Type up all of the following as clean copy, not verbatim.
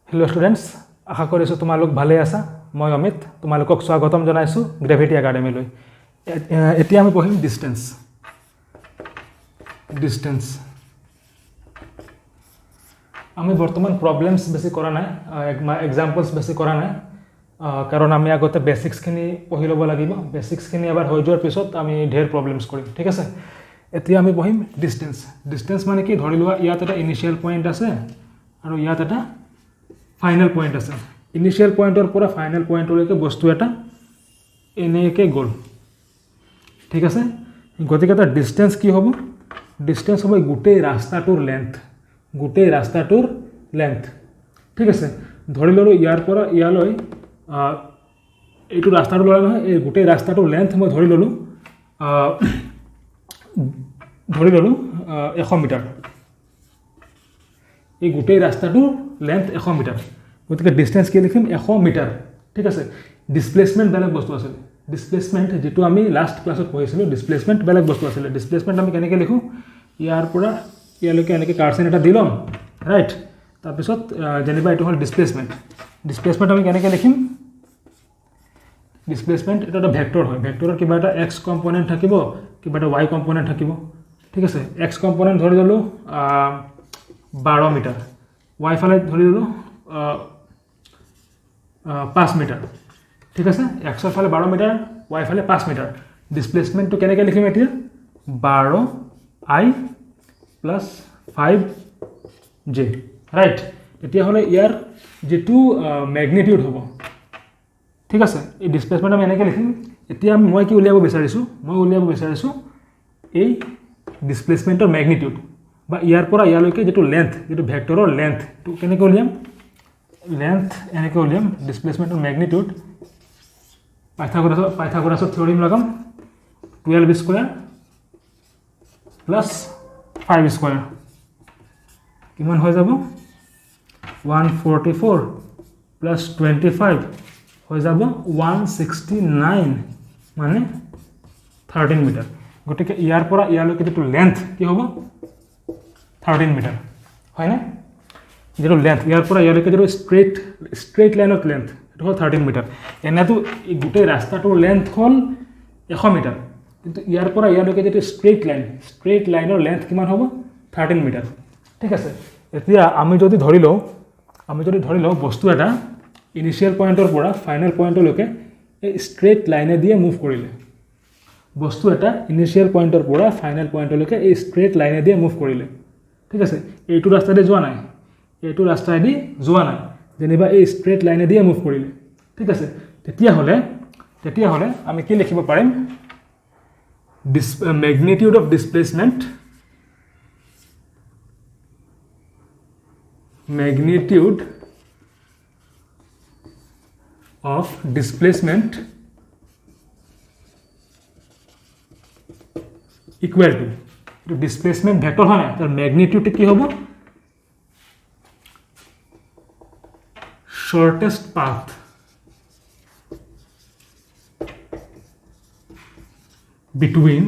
Hello students आशा কৰিছোঁ তোমালোক ভালে আছা মই অমিত তোমালোকক স্বাগতম জনাইছোঁ গ্ৰেভিটি একাডেমীলৈ এতিয়া আমি পঢ়িম ডিসটেন্স আমি বৰ্তমান প্ৰবলেমছ বেছি কৰা নাই এক্সাম্পলছ বেছি কৰা নাই কাৰণ আমি আগতে বেসিক্সখিনি পঢ়ি ল'ব লাগিব বেসিক্সখিনি এবাৰ হৈ যোৱাৰ পিছত আমি ঢেৰ প্ৰবলেমছ কৰিম ঠিক আছে এতিয়া আমি পঢ়িম ডিসটেন্স মানে কি ধৰি লোৱা ইয়াত এটা ইনিশিয়াল পইণ্ট আছে আৰু ইয়াত এটা ফাইনাল পইণ্ট আছে ইনিশিয়াল পইণ্টৰ পৰা ফাইনাল পইণ্টলৈকে বস্তু এটা এনেকৈ গ'ল ঠিক আছে গতিকে এটা ডিসটেন্স কি হ'ব ডিসটেন্স হ'ব গোটেই ৰাস্তাটোৰ লেন্থ ঠিক আছে ধৰি ললো ইয়াৰ পৰা ইয়ালৈ এইটো ৰাস্তাটো লয় নহয় এই গোটেই ৰাস্তাটোৰ লেন্থ মই ধৰি ললো 100 মিটাৰ এই গোটেই ৰাস্তাটোৰ লেন্থ 100 মিটাৰ গতিকে ডিসটেন্স কি লিখিম 100 মিটাৰ ঠিক আছে ডিসপ্লেসমেন্ট বেলেগ বস্তু আছে ডিসপ্লেসমেন্ট যেটো আমি লাস্ট ক্লাছত পঢ়িছিলো ডিসপ্লেসমেন্ট বেলেগ বস্তু আছে ডিসপ্লেসমেন্ট আমি কেনেকৈ লিখো ইয়াৰ পৰা ইয়ালৈকে এনেকৈ কাৰ্সন এটা দিলম ৰাইট তাৰ পিছত যেনিবা এটো হল ডিসপ্লেসমেন্ট আমি কেনেকৈ লিখিম ডিসপ্লেসমেন্ট এটা ভেক্টৰ হয় ভেক্টৰৰ কিবা এটা x কম্পোনেন্ট থাকিব কিবা এটা y কম্পোনেন্ট থাকিব ঠিক আছে x কম্পোনেন্ট ধৰি ললো 12 মিটাৰ y ফালে ধৰি ললো 5 মিটাৰ ঠিক আছে x এৰ ফালে 12 মিটাৰ y ফালে 5 মিটাৰ ডিসপ্লেসমেন্ট তো কেনেকৈ লিখিম এতিয়া 12i + 5j ৰাইট এতিয়া হলে ইয়াৰ যেটো ম্যাগনিটিউড হ'ব ঠিক আছে এই ডিসপ্লেসমেন্ট আমি এনেকৈ লিখিম এতিয়া মই কি উলিয়াব বিচাৰিছো এই ডিসপ্লেসমেন্টৰ ম্যাগনিটিউড বা ইয়াৰ পৰা ইয়ালৈকে যেটো লেন্থ যেটো ভেক্টৰৰ লেন্থ তো কেনেকৈ উলিয়াম লেন্থ এনেকৈ উলিয়াম ডিসপ্লেসমেন্টৰ ম্যাগনিটিউড পাইথাগোৰাছৰ থিওৰেম লগাম 12 স্কয়াৰ + 5 স্কয়াৰ কিমান হৈ যাব 144 + 25 হৈ যাব 169 মানে 13 মিটাৰ গতিকে ইয়াৰ পৰা ইয়ালৈকে যেটো লেন্থ কি হ'ব 13 মিটাৰ হয় না যেটো লেন্থ ইয়াৰ পৰা ইয়ালৈকে যেটো স্ট্ৰেইট লাইনত লেন্থ এটো হল 13 মিটাৰ এনাটো এই গোটেই ৰাস্তাটোৰ লেন্থ হল 100 মিটাৰ কিন্তু ইয়াৰ পৰা ইয়ালৈকে যেটো স্ট্ৰেইট লাইনৰ লেন্থ কিমান হ'ব 13 মিটাৰ ঠিক আছে এতিয়া আমি যদি ধৰি লও বস্তু এটা ইনিশিয়াল পইণ্টৰ পৰা ফাইনাল পইণ্টলৈকে এই স্ট্ৰেইট লাইনে দিয়ে মুভ কৰিলে বস্তু এটা ইনিশিয়াল পইণ্টৰ পৰা ফাইনাল পইণ্টলৈকে এই স্ট্ৰেইট লাইনে দিয়ে মুভ কৰিলে ঠিক আছে এইটো ৰাস্তাতে যোৱা নাই যেনিবা এই স্ট্ৰেইট লাইনে দিয়ে মুভ কৰিলে ঠিক আছে তেতিয়া হলে আমি কি লিখিব পাৰিম magnitude of displacement equal to displacement vector হয় না তার ম্যাগনিটিউড কি হবে shortest path between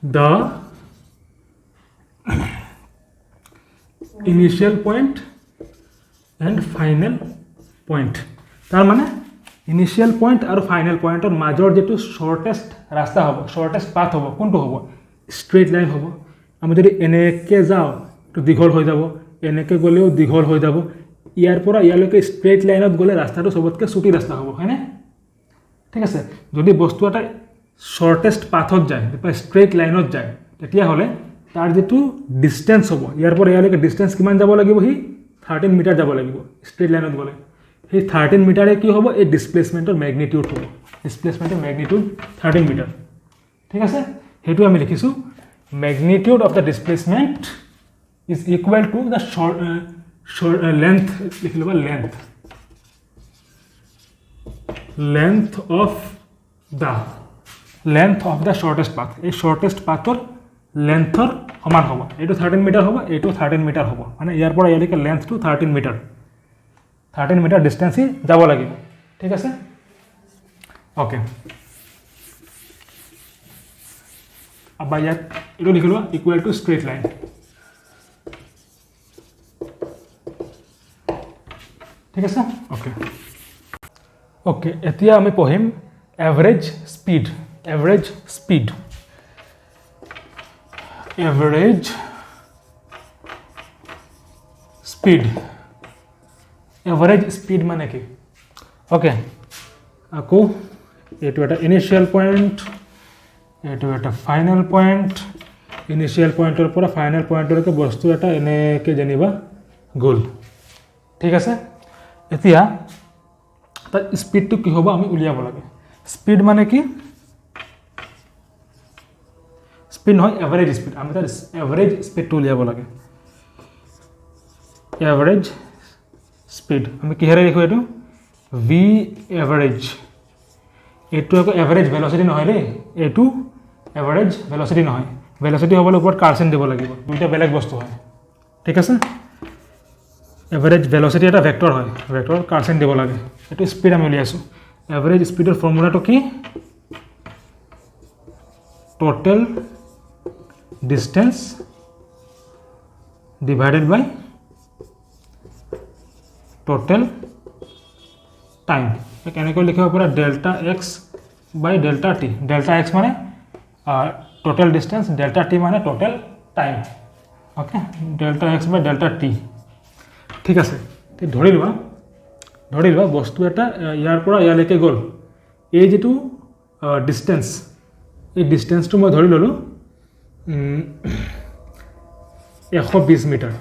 the initial point and final point তার মানে ইনিশিয়াল পয়েন্ট আর ফাইনাল পয়েন্টৰ মাজৰ যেটো শৰ্টেষ্ট ৰাস্তা হ'ব শৰ্টেষ্ট পাথ হ'ব কোনটো হ'ব স্ট্ৰেইট লাইন হ'ব আমি যদি এনেকে যাও তো দীঘল হৈ যাব এনেকে গলেও দীঘল হৈ যাব ইয়াৰ পৰা ইয়ালৈকে স্ট্ৰেইট লাইনত গলে ৰাস্তাটো সবতকে ছুটি ৰাস্তা হ'ব হয়নে ঠিক আছে যদি বস্তু এটা শৰ্টেষ্ট পাথত যায় বা স্ট্ৰেইট লাইনত যায় তেতিয়া হলে তাৰ যেটো ডিসটেন্স হ'ব ইয়াৰ পৰা ইয়ালৈকে ডিসটেন্স কিমান যাব লাগিব হি 13 মিটাৰ যাব লাগিব স্ট্ৰেইট লাইনত গলে এই 13 মিটাৰে কি হ'ব এই ডিসপ্লেসমেন্টৰ ম্যাগনিটিউড হ'ব ডিসপ্লেসমেন্টৰ ম্যাগনিটিউড 13 মিটাৰ ঠিক আছে হেতু আমি লিখিছো magnitude of the displacement is equal to the length লিখিলো বা length of the shortest path এই shortest pathৰ lengthৰ সমান হ'ব এটো 13 মিটাৰ হ'ব এটো 13 মিটাৰ হ'ব মানে ইয়াৰ পৰা ইয়ালৈকে length to 13 metre 13 metre distance যাব লাগিব ঠিক আছে ওকে अब ইয়াত এটো লিখিলো ইকুয়াল টু স্ট্রেট লাইন ঠিক আছে ওকে ওকে এতিয়া আমি পঢ়িম average speed average speed average speed average speed মানে কি ওকে আকৌ এইটো এটা ইনিশিয়েল পইণ্ট এইটো এটা ফাইনেল পইণ্ট ইনিশিয়েল পইণ্টৰ পৰা ফাইনেল পইণ্টলৈকে বস্তু এটা এনেকৈ যেনিবা গ'ল ঠিক আছে এতিয়া তাৰ স্পীডটো কি হ'ব আমি উলিয়াব লাগে স্পীড মানে কি স্পীড নহয় এভাৰেজ স্পীড আমি তাৰ এভাৰেজ স্পীডটো উলিয়াব লাগে এভাৰেজ স্পীড আমি কিহেৰে লিখোঁ এইটো ভি এভাৰেজ এইটো আকৌ এভাৰেজ ভেলচিটি নহয় দেই এইটো এভাৰেজ ভেলচিটি নহয় ভেলচিটি হ'বলৈ ওপৰত কাৰ্চেন দিব লাগিব দুইটা বেলেগ বস্তু হয় ঠিক আছে এভাৰেজ ভেলচিটি এটা ভেক্টৰ হয় ভেক্টৰ কাৰ্চেন দিব লাগে এইটো স্পীড আমি উলিয়াইছোঁ এভাৰেজ স্পীডৰ ফৰ্মুলাটো কি total distance divided by total time কেনেকৈ লিখিব পৰা delta x by delta t delta x মানে টোটেল ডিষ্টেঞ্চ ডেল্টা টি মানে total time okay delta x by delta t ঠিক আছে ধৰি লোৱা বস্তু এটা ইয়াৰ পৰা ইয়ালৈকে গ'ল এই যিটো ডিষ্টেঞ্চ এই ডিষ্টেঞ্চটো মই ধৰি ল'লোঁ 120 মিটাৰ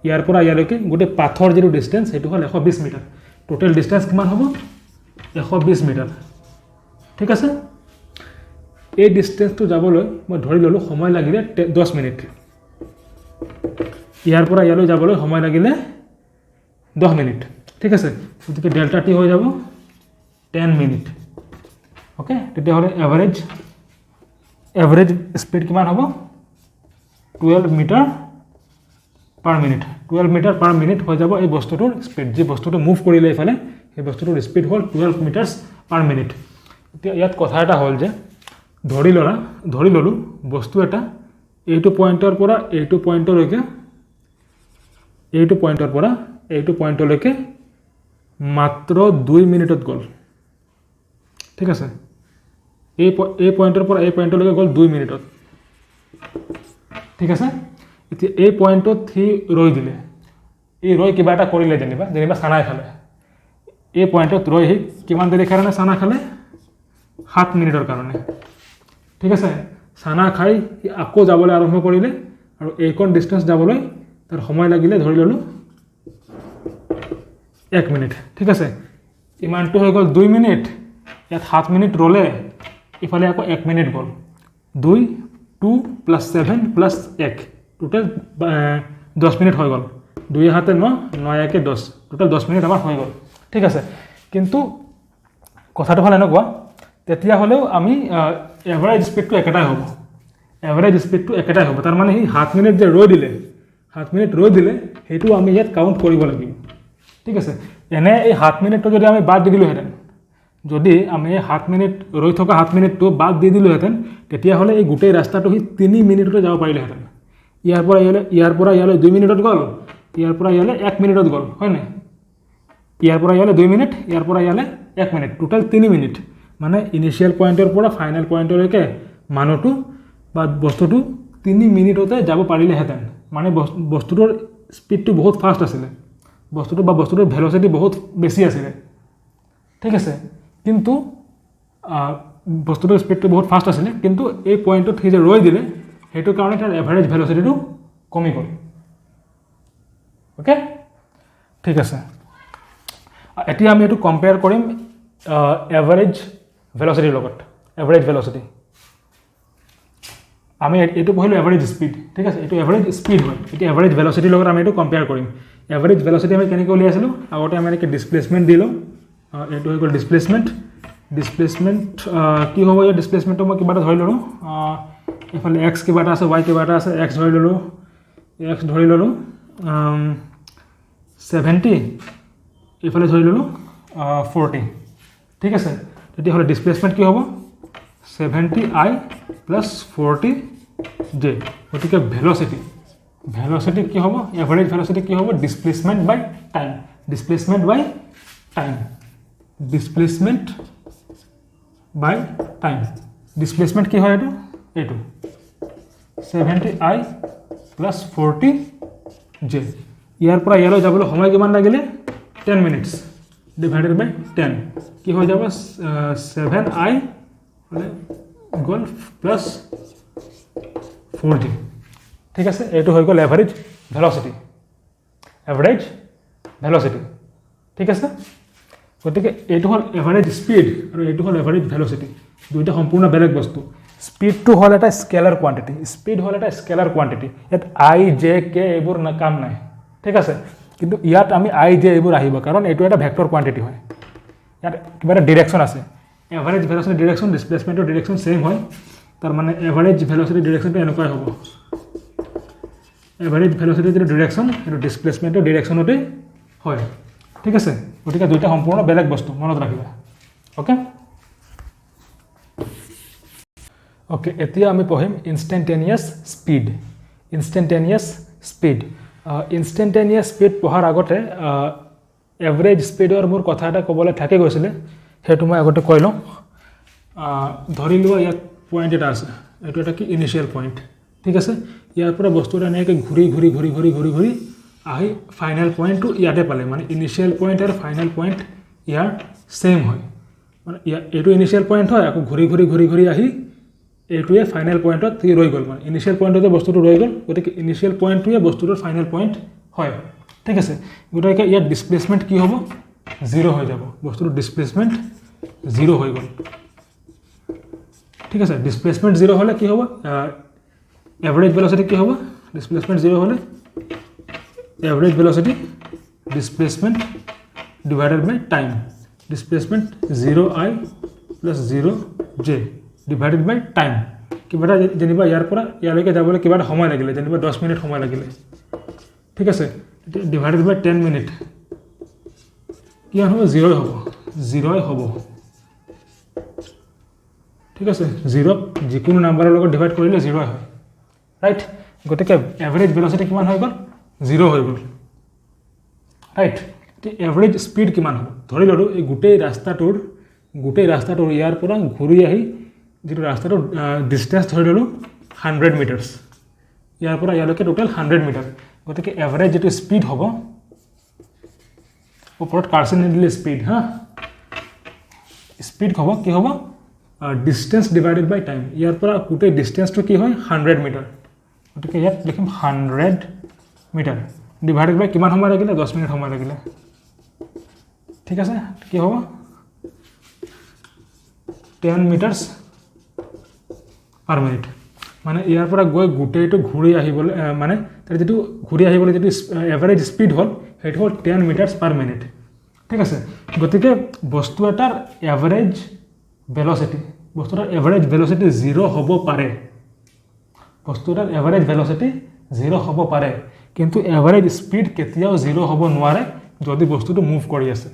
ইয়াৰ পৰা ইয়ালৈকে গোটেই পাথৰ যিটো ডিষ্টেঞ্চ সেইটো হ'ল 120 মিটাৰ টোটেল ডিষ্টেঞ্চ কিমান হ'ব 120 মিটাৰ ঠিক আছে এই ডিষ্টেঞ্চটো যাবলৈ মই ধৰি ল'লোঁ সময় লাগিলে 10 মিনিট ইয়াৰ পৰা ইয়ালৈ যাবলৈ সময় লাগিলে 10 মিনিট ঠিক আছে গতিকে ডেল্টা টি হৈ যাব 10 মিনিট ওকে তেতিয়াহ'লে এভাৰেজ স্পীড কিমান হ'ব 12 metre per minute 12 metre per minute হৈ যাব এই বস্তুটোৰ স্পীড যি বস্তুটো মুভ কৰিলে এইফালে সেই বস্তুটোৰ স্পীড হ'ল 12 মিটাৰ্ছ পাৰ মিনিট এতিয়া ইয়াত কথা এটা হ'ল যে ধৰি ল'লোঁ বস্তু এটা এইটো পইণ্টৰ পৰা এইটো পইণ্টলৈকে মাত্ৰ 2 মিনিটত গ'ল ঠিক আছে এই পইণ্টৰ পৰা এই পইণ্টলৈকে গ'ল 2 মিনিটত ঠিক আছে এতিয়া এই পইণ্টত সি ৰৈ দিলে এই ৰৈ কিবা এটা কৰিলে যেনিবা চানাই খালে এই পইণ্টত ৰৈ সি কিমান দেৰি কাৰণে চানা খালে 7 মিনিটৰ কাৰণে ঠিক আছে চানা খাই সি আকৌ যাবলৈ আৰম্ভ কৰিলে আৰু এইকণ ডিষ্টেঞ্চ যাবলৈ তাৰ সময় লাগিলে ধৰি ল'লোঁ 1 মিনিট ঠিক আছে ইমানটো হৈ গ'ল 2 মিনিট ইয়াত 7 মিনিট ৰ'লে ইফালে আকৌ 1 মিনিট গ'ল 2 2 + 7 + 1 টোটেল 10 মিনিট হৈ গ'ল 2 হাতে 9 9 একে 10 টোটেল 10 মিনিট আমাৰ হৈ গ'ল ঠিক আছে কিন্তু কথাটো হ'ল এনেকুৱা তেতিয়াহ'লেও আমি এভাৰেজ স্পীডটো একেটাই হ'ব তাৰ মানে সি 7 মিনিট যে ৰৈ দিলে 7 মিনিট ৰৈ দিলে সেইটো আমি ইয়াত কাউণ্ট কৰিব লাগিব ঠিক আছে এনে এই 7 মিনিটটো যদি আমি বাদ দি দিলোহেঁতেন যদি আমি 7 মিনিট ৰৈ থকা 7 মিনিটটো বাদ দি দিলোহেঁতেন তেতিয়াহ'লে এই গোটেই ৰাস্তাটো সি 3 মিনিটতে যাব পাৰিলেহেঁতেন ইয়াৰ পৰা ইয়ালৈ 2 মিনিটত গ'ল ইয়াৰ পৰা ইয়ালৈ 1 মিনিটত গ'ল হয় নাই ইয়াৰ পৰা ইয়ালৈ 2 মিনিট ইয়াৰ পৰা ইয়ালৈ 1 মিনিট টোটেল 3 মিনিট মানে ইনিশিয়েল পইণ্টৰ পৰা ফাইনেল পইণ্টলৈকে মানুহটো বা বস্তুটো 3 মিনিটতে যাব পাৰিলেহেঁতেন মানে বস্তুটোৰ স্পীডটো বহুত ফাষ্ট আছিলে বস্তুটোৰ ভেলচিটি বহুত বেছি আছিলে ঠিক আছে কিন্তু বস্তুটোৰ স্পীডটো বহুত ফাষ্ট আছিলে কিন্তু এই পইণ্টত সি যে ৰৈ দিলে সেইটো কাৰণে তাৰ এভাৰেজ ভেলচিটিটো কমি গ'ল ওকে ঠিক আছে এতিয়া আমি এইটো কম্পেয়াৰ কৰিম এভাৰেজ ভেলচিটিৰ লগত এভাৰেজ ভেলচিটি আমি এইটো পঢ়িলোঁ এভাৰেজ স্পীড ঠিক আছে এইটো এভাৰেজ স্পীড হয় এতিয়া এভাৰেজ ভেলচিটিৰ লগত আমি এইটো কম্পেয়াৰ কৰিম এভাৰেজ ভেলচিটি আমি কেনেকৈ উলিয়াইছিলোঁ আগতে আমি এনেকৈ ডিছপ্লেচমেণ্ট দিলোঁ এইটো হৈ গ'ল ডিছপ্লেচমেণ্ট কি হ'ব ইয়াৰ ডিছপ্লেচমেণ্টটো মই কিবা এটা ধৰি ল'লোঁ এইফালে এক্স কিবা এটা আছে ৱাই কিবা এটা আছে এক্স ধৰি ল'লোঁ 70 এইফালে ধৰি ল'লোঁ 40 ঠিক আছে তেতিয়াহ'লে ডিছপ্লেচমেণ্ট কি হ'ব 70i + 40j গতিকে ভেলচিটি কি হ'ব এভাৰেজ ভেলচিটি কি হ'ব ডিছপ্লেচমেণ্ট বাই টাইম ডিসপ্লেসমেন্ট বাই টাইম, ডিসপ্লেসমেন্ট বাই টাইম। ডিসপ্লেসমেন্ট কি হয় এইটো 70i প্লাস 40j। ইয়াৰ পৰা ইয়ালৈ যাবলৈ সময় কিমান লাগিলে 10 মিনিটছ ডিভাইডেড বাই 10 কি হৈ যাব 7i গ'ল প্লাস 40। ঠিক আছে, এইটো হৈ গ'ল এভাৰেজ ভেলচিটি, এভাৰেজ ভেলচিটি। ঠিক আছে, গতিকে এইটো হ'ল এভাৰেজ স্পীড আৰু এইটো হ'ল এভাৰেজ ভেলচিটি, দুইটা সম্পূৰ্ণ বেলেগ বস্তু। স্পীডটো হ'ল এটা স্কেলাৰ কোৱান্টিটি, স্পীড হ'ল এটা স্কেলাৰ কোৱান্টিটি, ইয়াত আই জে কে এইবোৰ কাম নাই। ঠিক আছে, কিন্তু ইয়াত আমি আই জে এইবোৰ আহিব, কাৰণ এইটো এটা ভেক্টৰ কোৱান্টিটি হয়, ইয়াত কিবা এটা ডিৰেকশ্যন আছে। এভাৰেজ ভেলচিটি ডিৰেকশ্যন, ডিসপ্লেসমেন্টৰ ডিৰেকশ্যন সেম হয়, তাৰ মানে এভাৰেজ ভেলচিটি ডিৰেকশ্যনটো এনেকুৱাই হ'ব। এভাৰেজ ভেলচিটিৰ যিটো ডিৰেকশ্যন সেইটো ডিসপ্লেসমেন্টৰ ডিৰেকশ্যনতে হয়। ঠিক আছে, গতিকে দুইটা সম্পূৰ্ণ বেলেগ বস্তু, মনত ৰাখিবা। ওকে ওকে, এতিয়া আমি পঢ়িম instantaneous speed. Instantaneous speed, instantaneous speed পঢ়াৰ আগতে এভাৰেজ স্পীডৰ মোৰ কথা এটা ক'বলৈ থাকি গৈছিলে, সেইটো মই আগতে কৈ লওঁ। ধৰি লোৱা ইয়াত পইণ্ট এটা আছে, এইটো এটা কি ইনিচিয়েল পইণ্ট। ঠিক আছে, ইয়াৰ পৰা বস্তু এটা এনেকৈ ঘূৰি ঘূৰি ঘূৰি ঘূৰি ঘূৰি ঘূৰি আহি ফাইনেল পইণ্টটো ইয়াতে পালে, মানে ইনিচিয়েল পইণ্ট আৰু ফাইনেল পইণ্ট ইয়াৰ সেম হয়। মানে এইটো ইনিচিয়েল পইণ্ট হয়, আকৌ ঘূৰি ঘূৰি ঘূৰি ঘূৰি আহি এইটোৱে ফাইনেল পইণ্টত ৰৈ গ'ল, মানে ইনিচিয়েল পইণ্টতে বস্তুটো ৰৈ গ'ল, গতিকে ইনিচিয়েল পইণ্টটোৱে বস্তুটোৰ ফাইনেল পইণ্ট হয়। ঠিক আছে, গতিকে ইয়াত ডিসপ্লেসমেন্ট কি হ'ব 0 হৈ যাব, বস্তুটোৰ ডিসপ্লেসমেন্ট 0 হৈ গ'ল। ঠিক আছে, ডিসপ্লেসমেন্ট 0 হ'লে কি হ'ব, এভাৰেজ ভেলচিটি কি হ'ব, ডিসপ্লেসমেন্ট 0 হ'লে average velocity displacement divided by time, displacement 0i plus 0j divided by time। কিবা এটা যেনিবা ইয়াৰ পৰা ইয়ালৈকে যাবলৈ কিবা এটা সময় লাগিলে, যেনিবা 10 মিনিট সময় লাগিলে। ঠিক আছে, ডিভাইডেড বাই 10 মিনিট কিমান হ'ব 0 হ'ব, 0 হ'ব। ঠিক আছে, 0 যিকোনো নাম্বাৰৰ লগত ডিভাইড কৰিলে 0 হয়, ৰাইট। গতিকে এভাৰেজ ভেলচিটি কিমান হৈ গ'ল 0 হৈ গ'ল, ৰাইট। এভাৰেজ স্পীড কিমান হ'ব, ধৰি ল'লোঁ এই গোটেই ৰাস্তাটোৰ ইয়াৰ পৰা ঘূৰি আহি যিটো ৰাস্তাটোৰ ডিষ্টেঞ্চ ধৰি ল'লোঁ 100 মিটাৰ্ছ, ইয়াৰ পৰা ইয়ালৈকে টোটেল 100 মিটাৰ। গতিকে এভাৰেজ যিটো স্পীড হ'ব, ওপৰত কাৰ্চন নিদিলে স্পীড, হা, স্পীড হ'ব কি হ'ব ডিষ্টেঞ্চ ডিভাইডেড বাই টাইম। ইয়াৰ পৰা গোটেই ডিষ্টেঞ্চটো কি হয় 100 মিটাৰ, গতিকে ইয়াত লিখিম 100 মিটাৰ ডিভাইডেড বাই কিমান সময় লাগিলে 10 মিনিট সময় লাগিলে। ঠিক আছে, কি হ'ব 10 মিটাৰ্ছ পাৰ মিনিট। মানে ইয়াৰ পৰা গৈ গোটেইটো ঘূৰি আহিবলৈ মানে তাৰ যিটো ঘূৰি আহিবলৈ যিটো এভাৰেজ স্পীড হ'ল সেইটো হ'ল 10 মিটাৰ্ছ পাৰ মিনিট। ঠিক আছে, গতিকে বস্তু এটাৰ এভাৰেজ ভেলচিটি 0 হ'ব পাৰে, বস্তু এটাৰ এভাৰেজ ভেলচিটি 0 হ'ব পাৰে, কিন্তু এভাৰেজ স্পীড কেতিয়াও 0 হ'ব নোৱাৰে যদি বস্তুটো মুভ কৰি আছে।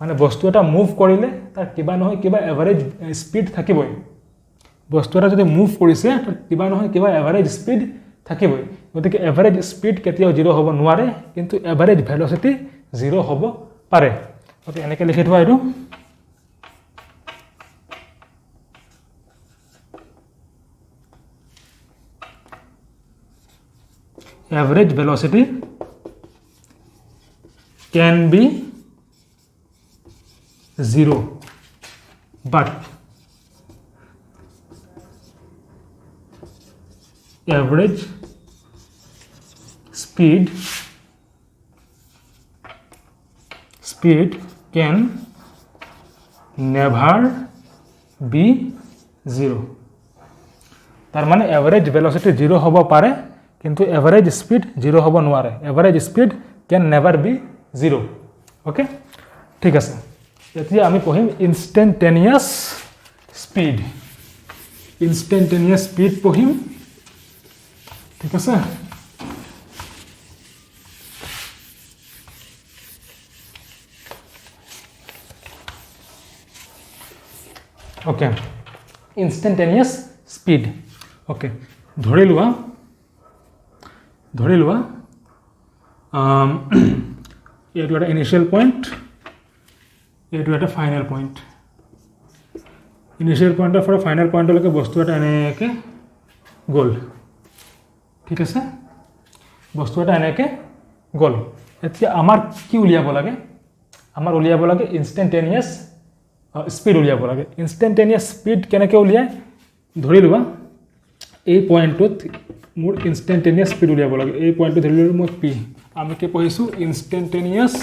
মানে বস্তু এটা মুভ কৰিলে তাৰ কিবা নহয় কিবা এভাৰেজ স্পীড থাকিবই, বস্তু এটা যদি মুভ কৰিছে তাৰ কিবা নহয় কিবা এভাৰেজ স্পীড থাকিবই। গতিকে এভাৰেজ স্পীড কেতিয়াও 0 হ'ব নোৱাৰে, কিন্তু এভাৰেজ ভেলচিটি 0 হ'ব পাৰে। গতিকে এনেকৈ লিখি থোৱা এইটো। Average velocity can be 0, but average speed can never be 0। তাৰ মানে এভাৰেজ ভেলচিটি 0 হ'ব পাৰে, কিন্তু এভাৰেজ স্পীড 0 হ'ব নোৱাৰে। এভাৰেজ স্পীড কেন নেভাৰ বি 0। অ'কে, ঠিক আছে, এতিয়া আমি পঢ়িম ইনষ্টেণ্টেনিয়াছ স্পীড। ইনষ্টেণ্টেনিয়াছ স্পীড পঢ়িম, ঠিক আছে। Okay, instantaneous speed. অ'কে, ধৰি লোৱা এইটো এটা ইনিশিয়েল পইণ্ট, এইটো এটা ফাইনেল পইণ্ট। ইনিশিয়েল পইণ্টৰ পৰা ফাইনেল পইণ্টলৈকে বস্তু এটা এনেকৈ গ'ল, ঠিক আছে, বস্তু এটা এনেকৈ গ'ল। এতিয়া আমাৰ কি উলিয়াব লাগে? আমাৰ উলিয়াব লাগে ইনষ্টেণ্টেনিয়াছ স্পীড উলিয়াব লাগে। ইনষ্টেণ্টেনিয়াছ স্পীড কেনেকৈ উলিয়ায়? ধৰি লোৱা এই পইণ্টটোত মোৰ ইনষ্টেণ্টেনিয়াছ স্পীড উলিয়াব লাগে। এই পইণ্টটো ধৰি ল'লোঁ মই পি, আমি কি পঢ়িছোঁ? ইনষ্টেণ্টেনিয়াছ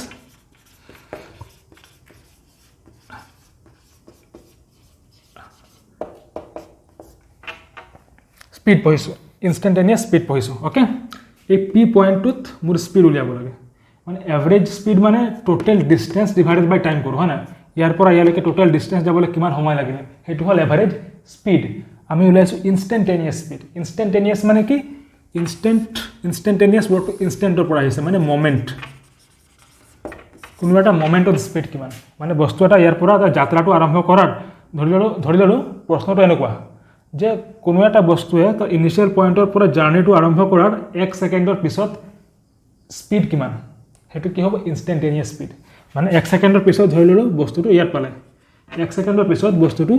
স্পীড পঢ়িছোঁ, ইনষ্টেণ্টেনিয়াছ স্পীড পঢ়িছোঁ। অ'কে, এই পি পইণ্টটোত মোৰ স্পীড উলিয়াব লাগে। মানে এভাৰেজ স্পীড মানে total distance divided by time কৰোঁ, হয় নাই? ইয়াৰ পৰা ইয়ালৈকে টোটেল ডিষ্টেঞ্চ যাবলৈ কিমান সময় লাগিলে, সেইটো হ'ল এভাৰেজ স্পীড। আমি উলিয়াইছোঁ ইনষ্টেণ্টেনিয়াছ স্পীড। ইনষ্টেণ্টেনিয়াছ মানে কি? ইনষ্টেণ্টেনিয়াছ ৱৰ্ডটো ইনষ্টেণ্টৰ পৰা আহিছে, মানে মমেণ্ট। কোনো এটা মমেণ্টত স্পীড কিমান, মানে বস্তু এটা ইয়াৰ পৰা যাত্ৰাটো আৰম্ভ কৰাৰ ধৰি ল'লোঁ প্ৰশ্নটো এনেকুৱা যে কোনো এটা বস্তুৱে তাৰ ইনিচিয়েল পইণ্টৰ পৰা জাৰ্ণিটো আৰম্ভ কৰাৰ 1 ছেকেণ্ডৰ পিছত স্পীড কিমান, সেইটো কি হ'ব? Instantaneous speed. মানে 1 ছেকেণ্ডৰ পিছত ধৰি ল'লোঁ বস্তুটো ইয়াত পালে, 1 ছেকেণ্ডৰ পিছত বস্তুটো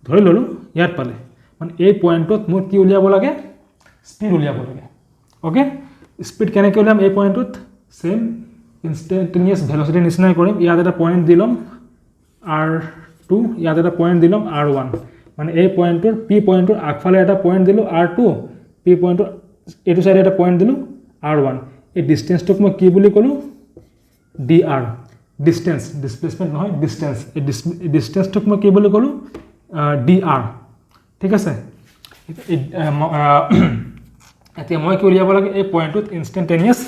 ধৰি ল'লোঁ ইয়াত পালে, মানে এই পইণ্টত মোৰ কি উলিয়াব লাগে? স্পীড উলিয়াব লাগে। অ'কে, স্পীড কেনেকৈ উলিয়াম? এই পইণ্টটোত ছেম ইনষ্টেণ্টেনিয়াছ ভেলচিটিৰ নিচিনাই কৰিম। ইয়াত এটা পইণ্ট দি ল'ম R2, ইয়াত এটা পইণ্ট দি ল'ম R1। মানে এই পইণ্টটোৰ পি পইণ্টটোৰ আগফালে এটা পইণ্ট দিলোঁ R2, পি পইণ্টটোৰ এইটো চাইডে এটা পইণ্ট দিলোঁ R1। এই ডিষ্টেঞ্চটোক মই কি বুলি ক'লোঁ? DR, ডিষ্টেঞ্চ, ডিছপ্লেচমেণ্ট নহয়, ডিষ্টেঞ্চ। এই ডিষ্টেঞ্চটোক মই কি বুলি ক'লোঁ? DR, ঠিক আছে। এতিয়া মই কি উলিয়াব লাগে? এই পইণ্টটোত instantaneous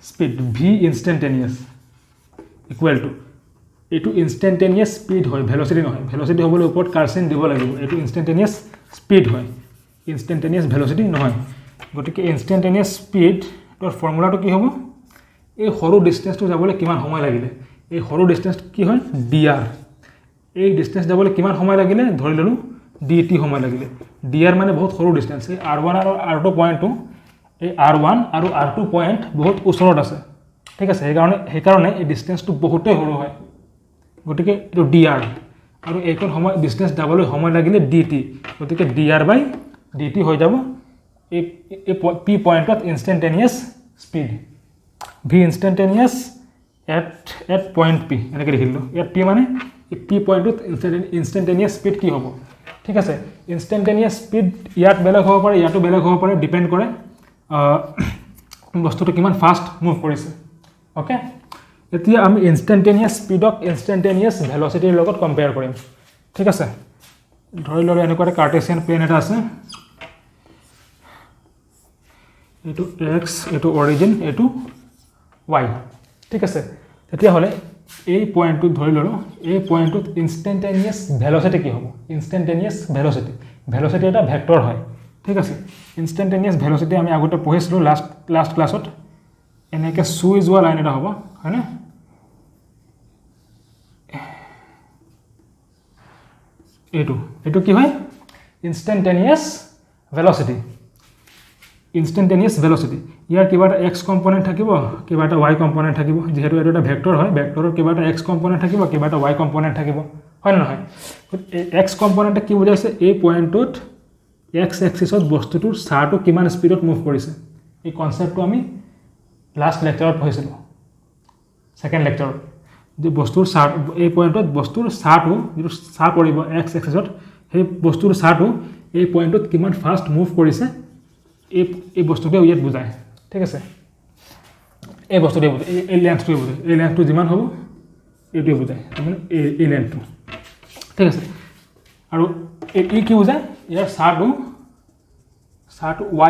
speed v instantaneous equal to, এইটো ইনষ্টেণ্টেনিয়াছ স্পীড হয়, ভেলচিটি নহয়। ভেলচিটি হ'বলৈ ওপৰত কাৰ্চেন দিব লাগিব। এইটো ইনষ্টেণ্টেনিয়াছ স্পীড হয়, ইনষ্টেণ্টেনিয়াছ ভেলচিটি নহয়। গতিকে ইনষ্টেণ্টেনিয়াছ স্পীডৰ ফৰ্মুলাটো কি হ'ব? এই সৰু ডিষ্টেঞ্চটো যাবলৈ কিমান সময় লাগিলে, এই সৰু ডিষ্টেঞ্চ কি হয়? DR। এই ডিষ্টেঞ্চ যাবলৈ কিমান সময় লাগিলে? ধৰি ল'লোঁ DT সময় লাগিলে। DR মানে বহুত সৰু ডিষ্টেঞ্চ। এই R1 আৰু R2 পইণ্টটো, এই R1 আৰু R2 পইণ্ট বহুত ওচৰত আছে, ঠিক আছে। সেইকাৰণে এই ডিষ্টেঞ্চটো বহুতেই সৰু হয়। গতিকে এইটো DR আৰু এইখন সময় ডিষ্টেঞ্চ যাবলৈ সময় লাগিলে DT, গতিকে DR/DT হৈ যাব এই পি পইণ্টত instantaneous speed. V instantaneous at point P, এনেকৈ লিখি দিলোঁ। ইয়াত পি মানে এই পি পইণ্টত ইনষ্টেণ্টেনিয়াছ স্পীড কি হ'ব, ঠিক আছে। ইনষ্টেণ্টেনিয়াছ স্পীড ইয়াত বেলেগ হ'ব পাৰে, ইয়াতো বেলেগ হ'ব পাৰে, ডিপেণ্ড কৰে বস্তুটো কিমান ফাষ্ট মুভ কৰিছে। অ'কে, এতিয়া আমি ইনষ্টেণ্টেনিয়াছ স্পীডক ইনষ্টেণ্টেনিয়াছ ভেলচিটিৰ লগত কম্পেয়াৰ কৰিম, ঠিক আছে। ধৰি ল'লোঁ এনেকুৱা এটা কাৰ্টেছিয়ান প্লেন এটা আছে, এইটো X, এইটো অৰিজিন, এইটো Y, ঠিক আছে। তেতিয়াহ'লে এই পইণ্টটোত ধৰি ল'লোঁ, এই পইণ্টটোত ইনষ্টেণ্টেনিয়াছ ভেলচিটি কি হ'ব? ইনষ্টেণ্টেনিয়াছ ভেলচিটি এটা ভেক্টৰ হয়, ঠিক আছে। ইনষ্টেণ্টেনিয়াছ ভেলচিটি আমি আগতে পঢ়িছিলোঁ লাষ্ট ক্লাছত। এনেকৈ চুই যোৱা লাইন এটা হ'ব, হয়নে? এইটো কি হয়? Instantaneous velocity. ইনষ্টেণ্টেনিয়াছ ভেলচিটি, ইয়াৰ কিবা এটা X কম্পনেণ্ট থাকিব, কিবা এটা Y কম্পনেণ্ট থাকিব। যিহেতু এইটো এটা ভেক্টৰ হয়, ভেক্টৰৰ কিবা এটা X কম্পনেণ্ট থাকিব, কিবা এটা Y কম্পনেণ্ট থাকিব, হয় নে নহয়? X কম্পনেণ্টে কি বুজাইছে? এই পইণ্টটোত X এক্সিছত বস্তুটোৰ চাহটো কিমান স্পীডত মুভ কৰিছে। এই কনচেপ্টটো আমি লাষ্ট লেকচাৰত পঢ়িছিলোঁ, ছেকেণ্ড লেকচাৰত, যে বস্তুৰ চাহ, এই পইণ্টত বস্তুৰ চাহটো যিটো চাহ পৰিব X এক্সিছত, সেই বস্তুৰ চাহটো এই পইণ্টত কিমান ফাষ্ট মুভ কৰিছে, এই বস্তুটোৱে ইয়াত বুজায়, ঠিক আছে। এই বস্তুটোৱে বুজায়, এই লেন্থটোৱে বুজায়। এই লেন্থটো যিমান হ'ব এইটোৱে বুজায়, মানে এই লেন্থটো, ঠিক আছে। আৰু এই কি বুজায়? ইয়াৰ চাহটো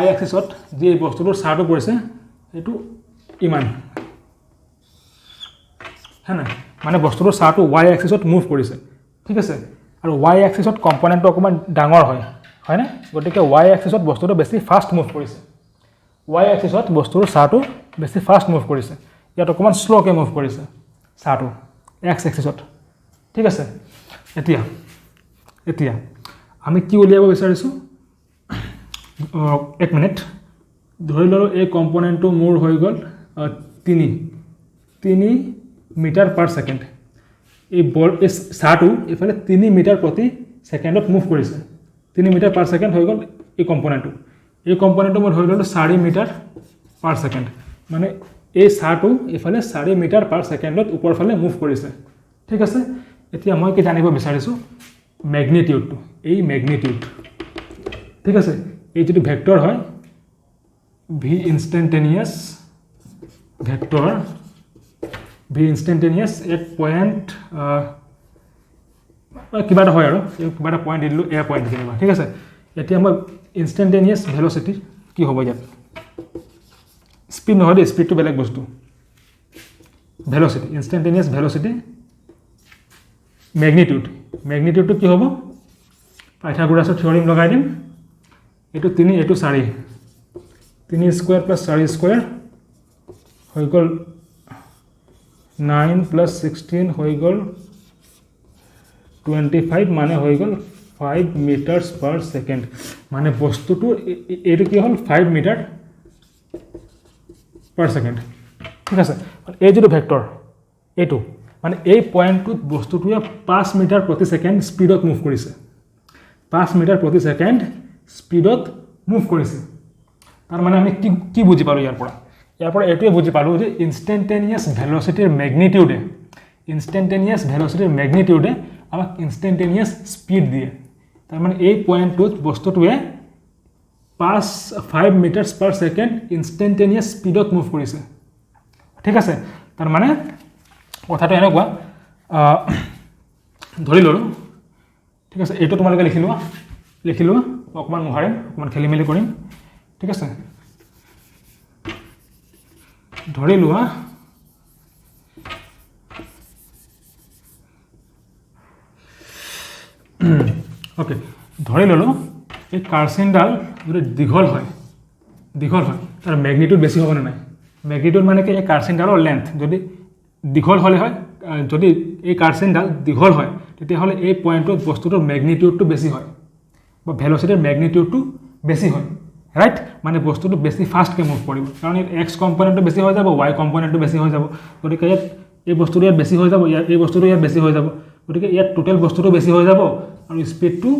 Y এক্সিছত যি বস্তুটোৰ চাহটো পৰিছে সেইটো ইমান, হয় নাই? মানে বস্তুটোৰ চাহটো Y এক্সিছত মুভ কৰিছে, ঠিক আছে। আৰু Y এক্সিছত কম্পনেণ্টটো অকণমান ডাঙৰ হয়, হয়নে? গতিকে Y এক্সিছত বস্তুটো বেছি ফাষ্ট মুভ কৰিছে। Y এক্সিছত বস্তুটোৰ চাহটো বেছি ফাষ্ট মুভ কৰিছে, ইয়াত অকণমান শ্ল'কৈ মুভ কৰিছে চাহটো X এক্সিছত, ঠিক আছে। এতিয়া আমি কি উলিয়াব বিচাৰিছোঁ? 1 মিনিট, ধৰি ল'লোঁ এই কম্পনেণ্টটো মোৰ হৈ গ'ল 3 মিটাৰ পাৰ ছেকেণ্ড। এই চাহটো এইফালে 3 মিটাৰ প্ৰতি ছেকেণ্ডত মুভ কৰিছে। 3 মিটাৰ পাৰ ছেকেণ্ড হৈ গ'ল এই কম্পনেণ্টটো। এই কম্পনেণ্টটো মই ধৰি ল'লোঁ 4 মিটাৰ পাৰ ছেকেণ্ড, মানে এই চাহটো এইফালে 4 মিটাৰ পাৰ ছেকেণ্ডত ওপৰৰ ফালে মুভ কৰিছে। ঠিক আছে, এতিয়া মই কি জানিব বিচাৰিছোঁ মেগনিটিউডটো, এই মেগনিটিউড। ঠিক আছে, এই যিটো ভেক্টৰ হয় V instantaneous vector, V instantaneous এক পইণ্ট কিবা এটা হয় আৰু কিবা এটা পইণ্ট দি দিলোঁ, এ পইণ্ট যেনিবা। ঠিক আছে, এতিয়া মই ইনষ্টেণ্টেনিয়াছ ভেলচিটি কি হ'ব ইয়াত, স্পীড নহয় দেই, স্পীডটো বেলেগ বস্তু, ভেলচিটি, ইনষ্টেণ্টেনিয়াছ ভেলচিটি মেগনিটিউড। মেগনিটিউডটো কি হ'ব, পাইথাগোৰাছৰ থিয়ৰিম লগাই দিম, এইটো 3 এইটো 4, 3 স্কুৱেৰ প্লাছ 4 স্কুৱেৰ হৈ গ'ল 9 প্লাছ 16 হৈ গ'ল 25, মানে হৈ গ'ল 5 মিটাৰ্ছ পাৰ ছেকেণ্ড। মানে বস্তুটো এইটো কি হ'ল 5 মিটাৰ পাৰ ছেকেণ্ড। ঠিক আছে, এই যিটো ভেক্টৰ এইটো মানে এই পইণ্টটোত বস্তুটোৱে 5 মিটাৰ প্ৰতি ছেকেণ্ড স্পীডত মুভ কৰিছে, 5 মিটাৰ প্ৰতি ছেকেণ্ড স্পীডত মুভ কৰিছে। তাৰমানে আমি কি বুজি পালোঁ ইয়াৰ পৰা এইটোৱে বুজি পালোঁ যে ইনষ্টেণ্টেনিয়াছ ভেলচিটিৰ মেগনিটিউডে আমাক ইনষ্টেণ্টেনিয়াছ স্পীড দিয়ে। তাৰমানে এই পইণ্টটোত বস্তুটোৱে 5 মিটাৰ্ছ পাৰ ছেকেণ্ড ইনষ্টেণ্টেনিয়াছ স্পীডত মুভ কৰিছে। ঠিক আছে, তাৰমানে কথাটো এনেকুৱা, ধৰি ল'লোঁ। ঠিক আছে, এইটো তোমালোকে লিখি লোৱা, অকণমান মোহাৰিম, অকণমান খেলি মেলি কৰিম। ঠিক আছে, ধৰি লোৱা অ'কে, ধৰি ল'লোঁ এই কাৰ্চিনডাল যদি দীঘল হয় তাৰ মেগনিটিউড বেছি হ'বনে নাই? মেগনিটিউড মানে কি এই কাৰ্চিনডালৰ লেন্থ যদি দীঘল হ'লে হয়, যদি এই কাৰ্চিনডাল দীঘল হয় তেতিয়াহ'লে এই পইণ্টটোত বস্তুটোৰ মেগনিটিউডটো বেছি হয় বা ভেলচিটিৰ মেগনিটিউডটো বেছি হয়, ৰাইট? মানে বস্তুটো বেছি ফাষ্টকৈ মুভ কৰিব, কাৰণ ইয়াত এক্স কম্পনেণ্টটো বেছি হৈ যাব, ৱাই কম্পনেণ্টটো বেছি হৈ যাব। গতিকে ইয়াত এই বস্তুটো ইয়াত বেছি হৈ যাব, এই বস্তুটো ইয়াত বেছি হৈ যাব। গতিকে ইয়াত টোটেল বস্তুটো বেছি হৈ যাব আৰু স্পীডটো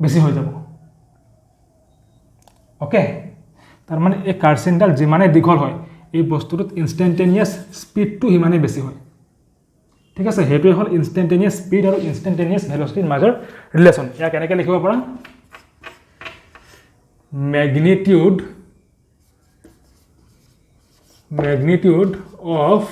বেছি হৈ যাব। অ'কে, তাৰমানে এই কাৰ্চিনডাল যিমানে দীঘল হয় এই বস্তুটোত ইনষ্টেণ্টেনিয়াছ স্পীডটো সিমানেই বেছি হয়। ঠিক আছে, সেইটোৱে হ'ল ইনষ্টেণ্টেনিয়াছ স্পীড আৰু ইনষ্টেণ্টেনিয়াছ ভেলচিটিৰ মাজৰ ৰিলেশ্যন। ইয়াক কেনেকৈ লিখিব পাৰা, magnitude of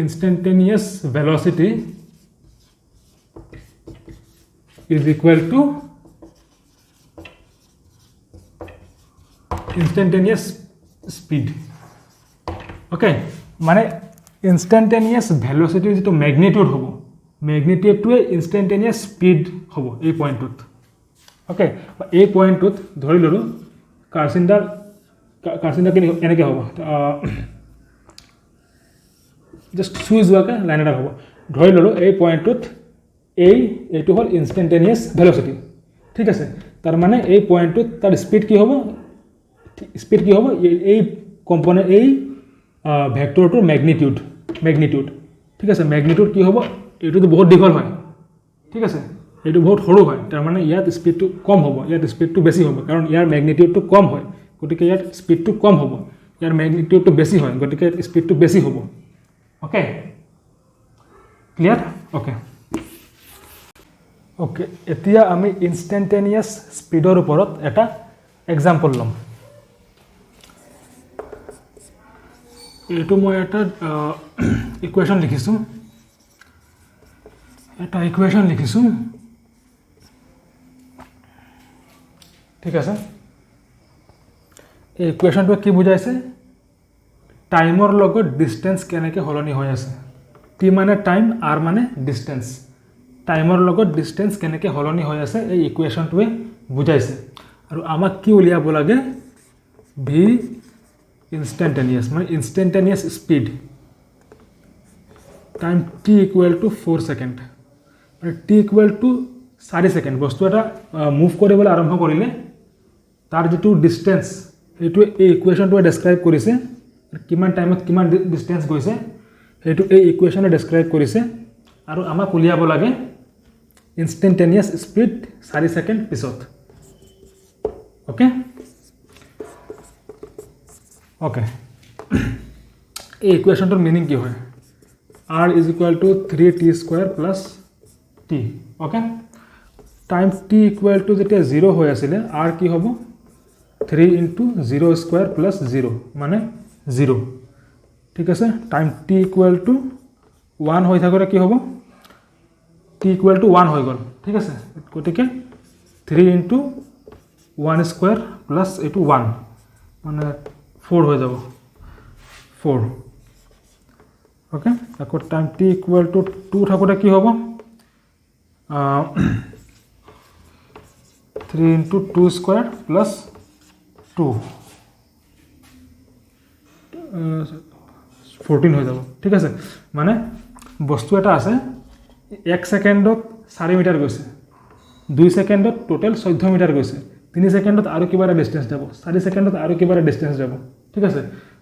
instantaneous velocity is equal to instantaneous speed. Okay, মানে ইনষ্টেণ্টেনিয়াছ ভেলচিটিৰ যিটো মেগনিটিউড হ'ব, মেগনিটিউডটোৱে ইনষ্টেণ্টেনিয়াছ স্পীড হ'ব এই পইণ্টটোত। অ'কে, এই পইণ্টটোত ধৰি ল'লোঁ কাৰ্চিনডাল এনেকৈ হ'ব, জাষ্ট চুই যোৱাকৈ লাইন এটা হ'ব। ধৰি ল'লোঁ এই পইণ্টটোত এইটো হ'ল ইনষ্টেণ্টেনিয়াছ ভেলচিটি। ঠিক আছে, তাৰমানে এই পইণ্টটোত তাৰ স্পীড কি হ'ব, এই কম্পনেণ্ট এই ভেক্টৰটোৰ মেগনিটিউড। ঠিক আছে, মেগনিটিউড কি হ'ব, এইটোতো বহুত দীঘল হয়। ঠিক আছে, এইটো বহুত সৰু হয়, তাৰমানে ইয়াত স্পীডটো কম হ'ব, ইয়াত স্পীডটো বেছি হ'ব, কাৰণ ইয়াৰ মেগনিটিউডটো কম হয়, গতিকে ইয়াত স্পীডটো কম হ'ব। ইয়াৰ মেগনিটিউডটো বেছি হয়, গতিকে স্পীডটো বেছি হ'ব। Okay, clear? অ'কে, এতিয়া আমি ইনষ্টেণ্টেনিয়াছ স্পীডৰ ওপৰত এটা এক্সাম্পল ল'ম। এইটো মই এটা ইকুৱেশ্যন লিখিছোঁ, ঠিক আছে। এই ইকুৱেশ্যনটোৱে কি বুজাইছে, টাইমৰ লগত ডিষ্টেঞ্চ কেনেকৈ সলনি হৈ আছে। টি মানে টাইম, আৰ মানে ডিষ্টেঞ্চ। টাইমৰ লগত ডিষ্টেঞ্চ কেনেকৈ সলনি হৈ আছে এই ইকুৱেশ্যনটোৱে বুজাইছে। আৰু আমাক কি উলিয়াব লাগে, ভি ইনষ্টেণ্টেনিয়াছ মানে instantaneous speed, time T equal two 4 second, মানে টি ইকুৱেল টু 4 সেকেন্ড বস্তু এটা মুভ কৰিবলৈ আৰম্ভ কৰিলে তাৰ যেটো ডিসটেন্স এইটো এই ইকুৱেশ্যনটোৱে ডেসক্ৰাইব কৰিছে কিমান টাইমত কিমান ডিসটেন্স গৈছে এইটো এই ইকুৱেশ্যনে ডেসক্ৰাইব কৰিছে আৰু আমাক উলিয়াব লাগে ইনষ্টেন্টেনিয়াছ স্পীড 4 সেকেন্ড পিছত ওকে ওকে এই ইকুৱেশ্যনটোৰ মিনিং কি হয় r is equal to 3t² plus t okay time t equal to যেতিয়া 0 হৈ আছিল r কি হ'ব 3 into 0² plus 0 মানে 0 ঠিক আছে টাইম t equal to 1 হৈ থাকোতে কি হ'ব t equal to 1 হৈ গল ঠিক আছে গতিকে 3 into 1² plus এইটো 1 মানে 4 হৈ যাব 4 okay আকৌ টাইম t equal to 2 থাকোতে কি হ'ব 3 into 2² plus 2 14 হৈ যাব ঠিক আছে মানে বস্তু এটা আছে 1 সেকেন্ডত 4 মিটাৰ গৈছে 2 সেকেন্ডত টোটাল 14 মিটাৰ গৈছে 3 সেকেন্ডত আৰু কিবা এটা ডিসটেন্স যাব 4 সেকেন্ডত আৰু কিবা এটা ডিসটেন্স যাব ঠিক আছে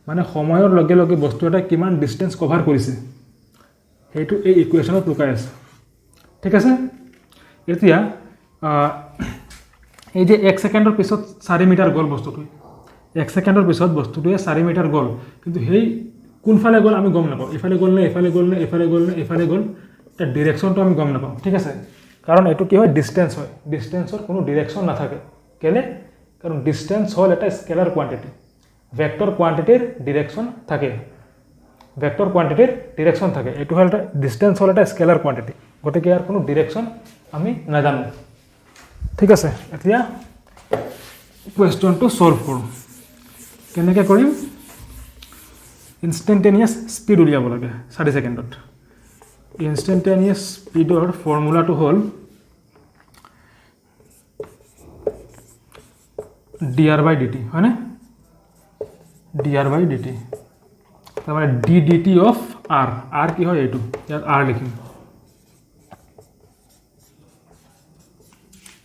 মানে সময়ৰ লগে লগে বস্তু এটা কিমান ডিসটেন্স কভাৰ কৰিছে হেতু এই ইকুৱেশ্যনত লুকাই আছে ঠিক আছে এতিয়া এই যে 1 সেকেন্ডৰ পিছত 4 মিটাৰ গল বস্তুটো 1 সেকেন্ডৰ পিছত বস্তুটোৱে 4 মিটাৰ গল কিন্তু হেই কোনফালে গল আমি গম নাপাওঁ ইফালে গল নে ইফালে গল নে ইফালে গল নে ইফালে গল তাৰ ডাইৰেকশনটো আমি গম নাপাওঁ ঠিক আছে কাৰণ এটো কি হয় ডিসটেন্স হয় ডিসটেন্সৰ কোনো ডাইৰেকশন নাথাকে কেলে কাৰণ ডিসটেন্স হল এটা স্কেলাৰ কোয়ান্টিটি ভেক্টৰ কোয়ান্টিটিৰ ডাইৰেকশন থাকে ভেক্টৰ কোয়ান্টিটিৰ ডাইৰেকশন থাকে এটো হল এটা ডিসটেন্স হল এটা স্কেলাৰ কোয়ান্টিটি গতিকে ইয়াৰ কোনো ডাইৰেকশন আমি নাজানো ঠিক আছে এতিয়া কোৱেশ্চনটো সলভ কৰোঁ কেনেকৈ কৰিম ইনষ্টেন্টেনিয়াছ স্পীড উলিয়াব লাগে 4 সেকেন্ডত ইনষ্টেন্টেনিয়াছ স্পীডৰ ফৰ্মুলাটো হল dr/dt হয়নে dr/dt তাৰ মানে ddt of r r কি হয় এইটো ইয়াত r লিখিম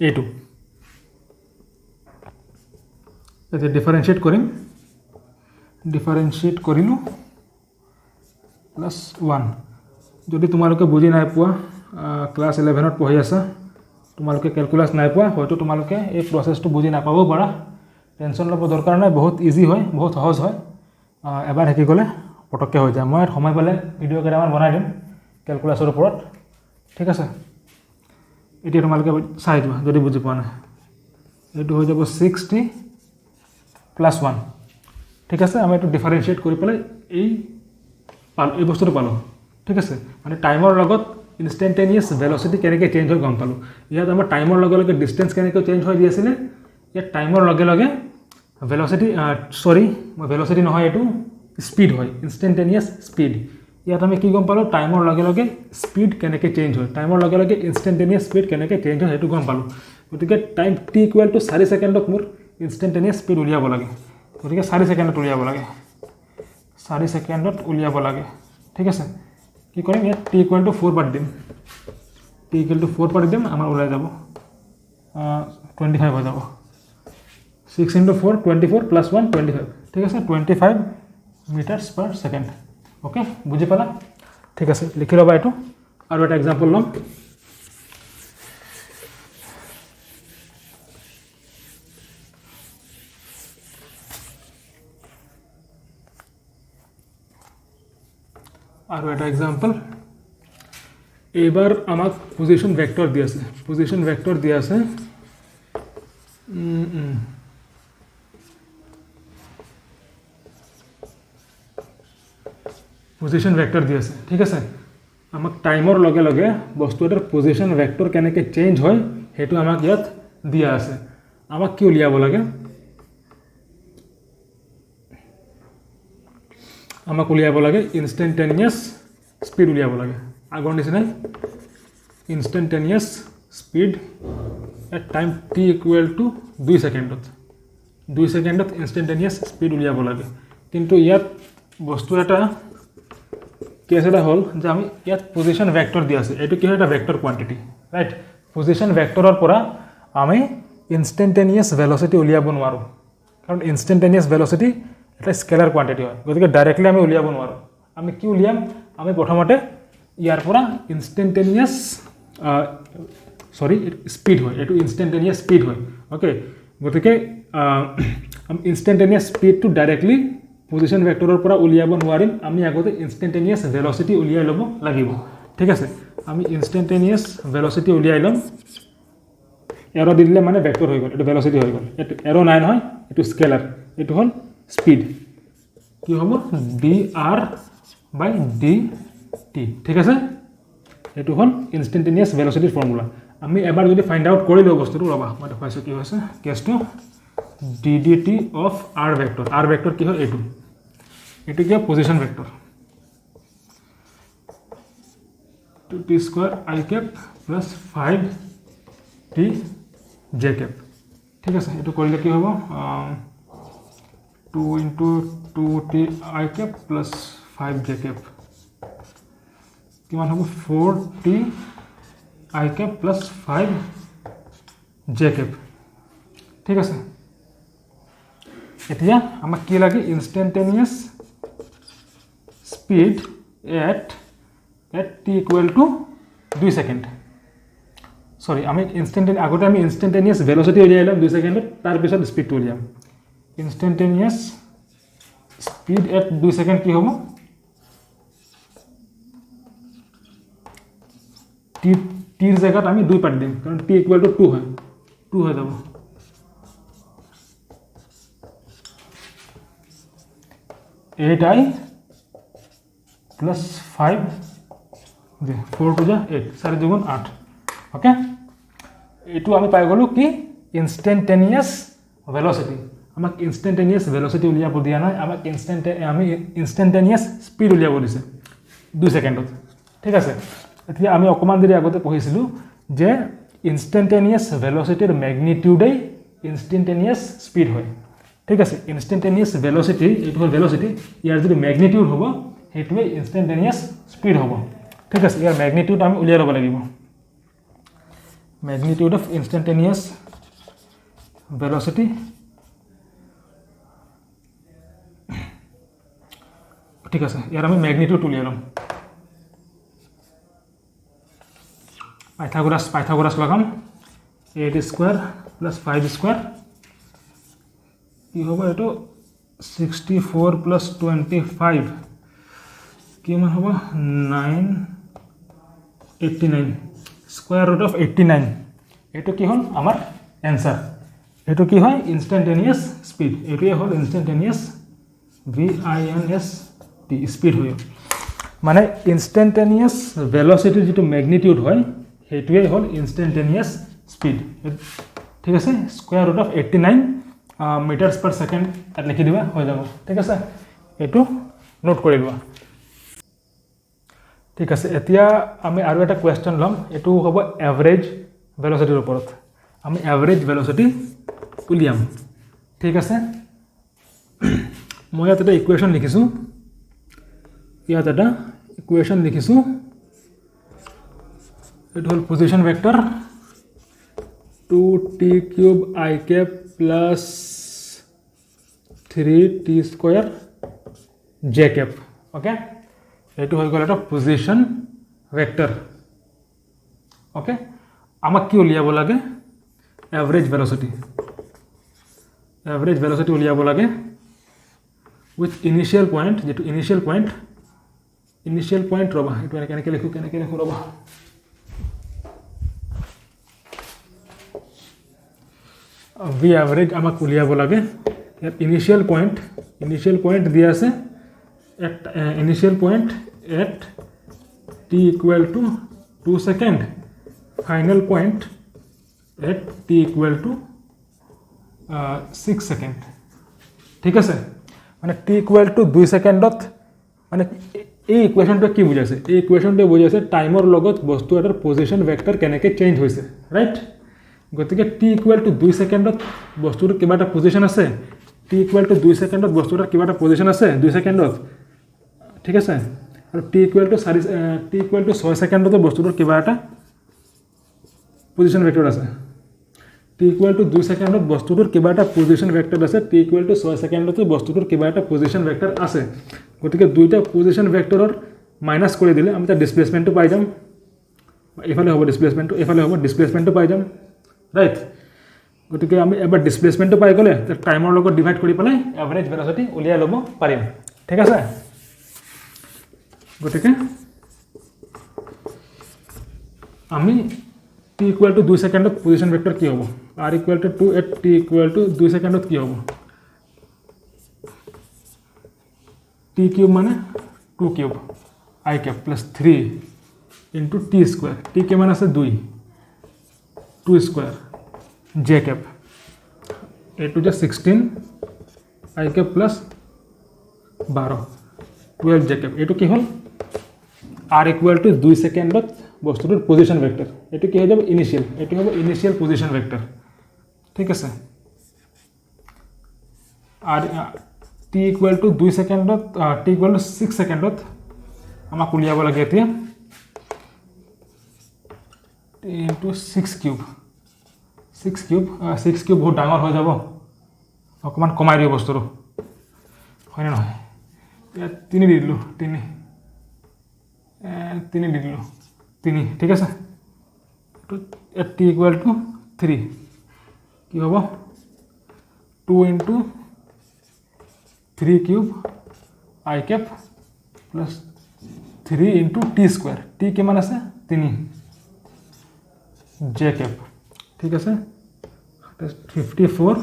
এইটো এতিয়া ডিফাৰেন্সিয়েট কৰিম ডিফাৰেন্সিয়েট কৰিলো +1 যদি তোমালোকে বুজি নাই পোৱা ক্লাস 11 ত পঢ়ি আছা তোমালোকে ক্যালকুলাস নাই পোৱা হয়তো তোমালোকে এই প্ৰসেসটো বুজি নাপাব পাৰা টেনশন লব দৰকাৰ নাই বহুত ইজি হয় বহুত সহজ হয় এবাৰ হেকি গলে পটককে হৈ যায় মই সময় পালে ভিডিও কেইটামান বনাই দিম ক্যালকুলাসৰ ওপৰত ঠিক আছে এতিয়া তোমালোকে চাই যোৱা যদি বুজি পোৱা নাই এইটো হৈ যাব 60 + 1 ঠিক আছে আমি এটো ডিফাৰেন্সিয়েট কৰি পেলাই এই বস্তুটো পালো ঠিক আছে মানে টাইমৰ লগত ইনষ্টেন্টেনিয়াছ ভেলোসিটি কেনেকৈ চেঞ্জ হৈ গম পালো ইয়াত আমাৰ টাইমৰ লগে লগে ডিসটেন্স কেনেকৈ চেঞ্জ হৈ দি আছিল ইয়াত টাইমৰ লগে লগে ভেলোসিটি সৰি ভেলোসিটি নহয় এটো স্পীড হয় ইনষ্টেন্টেনিয়াছ স্পীড ইয়াত আমি কি গম পালো টাইমৰ লগে লগে স্পীড কেনেকৈ চেঞ্জ হয় টাইমৰ লগে লগে ইনষ্টেন্টেনিয়াছ স্পীড কেনেকৈ চেঞ্জ হয় হেতু গম পালো গতিকে টাইম t = 4 সেকেন্ডত মোৰ ইনষ্টেন্টেনিয়াছ স্পীড উলিয়াব লাগে গতিকে 4 সেকেন্ডত উলিয়াব লাগে 4 সেকেন্ডত উলিয়াব লাগে ঠিক আছে কি কৰিম ইয়াত t = 4 পাতি দিম t = 4 পাতি দিম আমাৰ ওলাই যাব 25 হৈ যাব 6 * 4 24 + 1 25 ঠিক আছে 25 মিটাৰছ পাৰ সেকেন্ড ওকে বুজি পালা ঠিক আছে লিখি লবা এটো আৰু এটা এক্সাম্পল লম আৰু এটা এক্সাম্পল এবাৰ আমাক পজিশন ভেক্টৰ দি আছে পজিশন ভেক্টৰ দি আছে পজিশন ভেক্টৰ দি আছে ঠিক আছে আমাক টাইমৰ লগে লগে বস্তু এটাৰ পজিশন ভেক্টৰ কেনেকৈ চেঞ্জ হয় হেতু আমাক ইয়াত দিয়া আছে আমাক কি উলিয়াব লাগে আমাক উলিয়াব লাগে ইনষ্টেন্টেনিয়াছ স্পীড উলিয়াব লাগে আগৰ নিচিনা instantaneous speed at time t = 2 সেকেন্ডত 2 সেকেন্ডত ইনষ্টেন্টেনিয়াছ স্পীড উলিয়াব লাগে কিন্তু ইয়াত বস্তু এটা কেস এটা হল যে আমি ইয়াত পজিশন ভেক্টৰ দি আছে এটো কি হয় এটা ভেক্টৰ কোয়ান্টিটি ৰাইট পজিশন ভেক্টৰৰ পৰা আমি ইনষ্টেণ্টেনিয়াছ ভেল'চিটি উলিয়াব নোৱাৰোঁ, কাৰণ ইনষ্টেণ্টেনিয়াছ ভেল'চিটি এটা স্কেলাৰ কোৱান্টিটি হয়, গতিকে ডাইৰেক্টলি আমি উলিয়াব নোৱাৰোঁ। আমি কি উলিয়াম, আমি প্ৰথমতে ইয়াৰ পৰা ইনষ্টেণ্টেনিয়াছ স্পীড হয়, এইটো ইনষ্টেণ্টেনিয়াছ স্পীড হয়। অ'কে, গতিকে আমি ইনষ্টেণ্টেনিয়াছ স্পীডটো ডাইৰেক্টলি পজিশন ভেক্টৰৰ পৰা উলিয়াব নোৱাৰিম, আমি আগতে ইনষ্টেণ্টেনিয়াছ ভেল'চিটি উলিয়াই ল'ব লাগিব। ঠিক আছে, আমি ইনষ্টেণ্টেনিয়াছ ভেল'চিটি উলিয়াই ল'ম। এৰ' দি দিলে মানে ভেক্টৰ হৈ গ'ল, এইটো ভেল'চিটি হৈ গ'ল। এইটো এৰ' নাই নহয়, এইটো স্কেলাৰ, এইটো হ'ল স্পীড। কি হ'ব, dr/dt। ঠিক আছে, এইটো হ'ল ইনষ্টেণ্টেনিয়াছ ভেল'চিটিৰ ফৰ্মুলা। আমি এবাৰ যদি ফাইণ্ড আউট কৰি লওঁ বস্তুটো, ৰ'বা মই দেখুৱাইছোঁ কি হৈছে কেছটো। ddt of r vector, r vector কি হয়, এইটো কি হয়, position vector 2t² i cap plus 5t j cap। ঠিক আছে, এইটো কৰিলে কি হ'ব, 2 × 2t i cap plus 5 j cap কিমান হ'ব, 4t i cap plus 5 j cap। ঠিক আছে, এতিয়া আমাক কি লাগে, instantaneous speed at t equal to 2 second. সৰি, আমি আগতে আমি ইনষ্টেণ্টেনিয়াছ ভেল'চিটি উলিয়াই ল'ম 2 ছেকেণ্ডত, তাৰপিছত স্পীডটো উলিয়াম। ইনষ্টেণ্টেনিয়াছ স্পীড এট 2 ছেকেণ্ড কি হ'ব, টিৰ জেগাত আমি 2 পাতি দিম, কাৰণ t ইকুৱেল টু 2 হয়, 2 হৈ যাব। i plus 5 4 × 8, 4 × 8। অ'কে, এইটো আমি পাই গ'লোঁ কি, ইনষ্টেণ্টেনিয়াছ ভেল'চিটি। আমাক ইনষ্টেণ্টেনিয়াছ ভেল'চিটি উলিয়াব দিয়া নাই, আমাক আমি ইনষ্টেণ্টেনিয়াছ স্পীড উলিয়াব দিছে 2 ছেকেণ্ডত। ঠিক আছে, এতিয়া আমি অকণমান দেৰি আগতে পঢ়িছিলোঁ যে ইনষ্টেণ্টেনিয়াছ ভেল'চিটিৰ মেগনিটিউডেই ইনষ্টেণ্টেনিয়াছ স্পীড হয়। ঠিক আছে, ইনষ্টেণ্টেনিয়াছ ভেল'চিটি, এইটো হ'ল ভেল'চিটি, ইয়াৰ যদি মেগনিটিউড হ'ব সেইটোৱে ইনষ্টেণ্টেনিয়াছ স্পীড হ'ব। ঠিক আছে, ইয়াৰ মেগনিটিউড আমি উলিয়াই ল'ব লাগিব। মেগনিটিউড অফ ইনষ্টেণ্টেনিয়াছ ভেল'চিটি, ঠিক আছে, ইয়াৰ আমি মেগনিটিউড উলিয়াই ল'ম। পাইথাগোৰাছ লগাম, 8² প্লাছ 5² কি হ'ব, এইটো 64 প্লাছ 25 কিমান হ'ব, 989 স্কুৱাৰ ৰুট অফ 89। এইটো কি হ'ল আমাৰ এনচাৰ। এইটো কি হয়, ইনষ্টেণ্টেনিয়াছ স্পীড। এইটোৱে হ'ল ইনষ্টেণ্টেনিয়াছ VINST স্পীড হয়, মানে ইনষ্টেণ্টেনিয়াছ ভেল'চিটিৰ যিটো মেগনিটিউড হয় সেইটোৱে হ'ল ইনষ্টেণ্টেনিয়াছ স্পীড। ঠিক আছে, square root of 89 metres per second ইয়াত লিখি দিবা, হৈ যাব। ঠিক আছে, এইটো নোট কৰি লোৱা। ঠিক আছে, এতিয়া আমি আৰু এটা কুৱেশ্যন ল'ম, এইটো হ'ব এভাৰেজ ভেল'চিটিৰ ওপৰত। আমি এভাৰেজ ভেল'চিটি উলিয়াম। ঠিক আছে, মই ইয়াত এটা ইকুৱেশ্যন লিখিছোঁ, এইটো হ'ল position vector 2t³ i cap plus 3t² j cap। Okay, এইটো হৈ গ'ল এটা পজিশ্যন ভেক্টৰ। অ'কে, আমাক কি উলিয়াব লাগে, এভাৰেজ ভেল'চিটি। এভাৰেজ ভেল'চিটি উলিয়াব লাগে উইথ ইনিচিয়েল পইণ্ট, যিটো ইনিচিয়েল পইণ্ট ৰ'বা, এইটো কেনেকৈ লিখোঁ ৰ'বা, ভি এভাৰেজ আমাক উলিয়াব লাগে। ইয়াত ইনিচিয়েল পইণ্ট দিয়া আছে, initial point at t equal to 2 second, final point at t equal to 6 second. ঠিক আছে, মানে t ইকুৱেল টু 2 ছেকেণ্ডত, মানে এই ইকুৱেশ্যনটোৱে কি বুজাইছে, এই ইকুৱেশ্যনটোৱে বুজাইছে টাইমৰ লগত বস্তু এটাৰ পজিশ্যন ভেক্টৰ কেনেকৈ চেঞ্জ হৈছে, ৰাইট। গতিকে t ইকুৱেল টু 2 ছেকেণ্ডত বস্তুটোৰ কিবা এটা পজিশ্যন আছে, t ইকুৱেল টু 2 ছেকেণ্ডত বস্তুটোৰ কিবা এটা পজিশ্যন আছে 2 ছেকেণ্ডত। ঠিক আছে, আৰু t ইকুৱেল টু 6 ছেকেণ্ডতো বস্তুটোৰ কিবা এটা পজিশ্যন ভেক্টৰ আছে টি ইকুৱেল টু 2 ছেকেণ্ডত বস্তুটোৰ কিবা এটা পজিশ্যন ভেক্টৰ আছে টি ইকুৱেল টু 6 ছেকেণ্ডতো বস্তুটোৰ কিবা এটা পজিশ্যন ভেক্টৰ আছে গতিকে দুইটা পজিশ্যন ভেক্টৰৰ মাইনাছ কৰি দিলে আমি তাৰ ডিছপ্লেচমেণ্টটো পাই যাম এফালে হ'ব ডিছপ্লেচমেণ্টটো এফালে হ'ব ডিছপ্লেচমেণ্টটো পাই যাম ৰাইট গতিকে আমি এবাৰ ডিছপ্লেচমেণ্টটো পাই গ'লে তাৰ টাইমৰ লগত ডিভাইড কৰি পেলাই এভাৰেজ ভেল'চিটি উলিয়াই ল'ব পাৰিম ঠিক আছে গতিকে আমি টি ইকুৱেল টু 2 ছেকেণ্ডত পজিশ্যন ভেক্টৰ কি হ'ব r equal to 2 at t equal to 2 ছেকেণ্ডত কি হ'ব টি কিউব মানে 2 cube i cap plus 3 into t square t কিমান আছে 2 2 স্কুৱেৰ জে কেপ এইটো যে 16 আই কেপ প্লাছ 12 12 জে কেপ এইটো কি হ'ল আৰ ইকুৱেল টু 2 ছেকেণ্ডত বস্তুটোৰ পজিশ্যন ভেক্টৰ এইটো কি হৈ যাব ইনিচিয়েল এইটো হ'ব ইনিচিয়েল পজিশ্যন ভেক্টৰ ঠিক আছে আৰু টি ইকুৱেল টু 2 ছেকেণ্ডত টি ইকুৱেল টু 6 ছেকেণ্ডত আমাক উলিয়াব লাগে এতিয়া ইনটু 6 কিউব 6 কিউব বহুত ডাঙৰ হৈ যাব অকণমান কমাই দিব বস্তুটো হয়নে নহয় ইয়াত 3 দি দিলোঁ 3 দি দিলোঁ 3 ঠিক আছে টি ইকুৱেল টু 3 কি হ'ব 2 into 3 cube i cap plus 3 into t square t কিমান আছে 3 জে কেপ ঠিক আছে 54